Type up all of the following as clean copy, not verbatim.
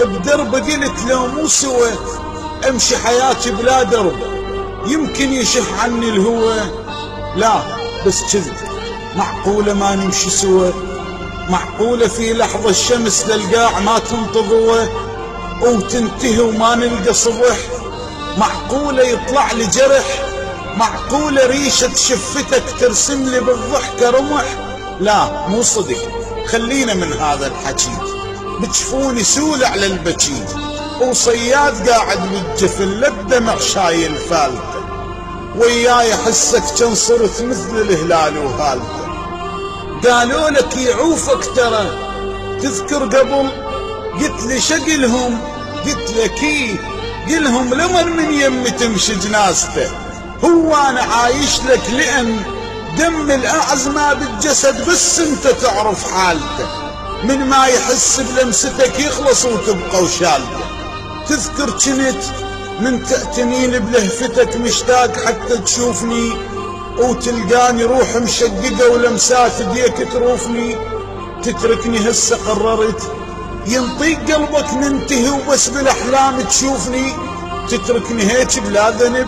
بدرب قلت لو مو سوى امشي حياتي بلا درب، يمكن يشح عني الهوى. لا بس كذب، معقولة ما نمشي سوى؟ معقولة في لحظة الشمس للقاع ما تنتظوه وتنتهي وما نلقى صبح؟ معقولة يطلع لي جرح؟ معقولة ريشة شفتك ترسم لي بالضحكة رمح؟ لا مو صدق، خلينا من هذا الحكي. بتشوفوني سول على البكي وصياد قاعد بالجفن للدمع شايل فالته، وياي احسك كان صرت مثل الهلال وهالته. قالوا لك يعوفك ترى، تذكر قبل قلت لي شقلهم؟ قلت لك ايه، قلهم لمن من يمي تمشي جنازته. هو انا عايش لك لان دم الاعزمة بالجسد بس انت تعرف حالته، من ما يحس بلمستك يخلص وتبقى وشالته. تذكر كنت من تأتنين بلهفتك مشتاق حتى تشوفني، وتلقاني روح مشققة ولمسات ديك تروفني. تتركني هسه قررت، ينطيق قلبك ننتهي وبس بالاحلام تشوفني. تتركني هيك بلا ذنب،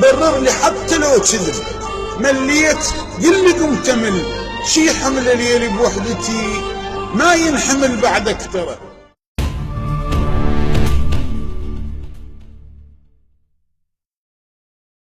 برر لي حتى لو كذب. مليت قل لي قمت امل، شي حمل ليلي بوحدتي ما ينحمل بعدك ترى.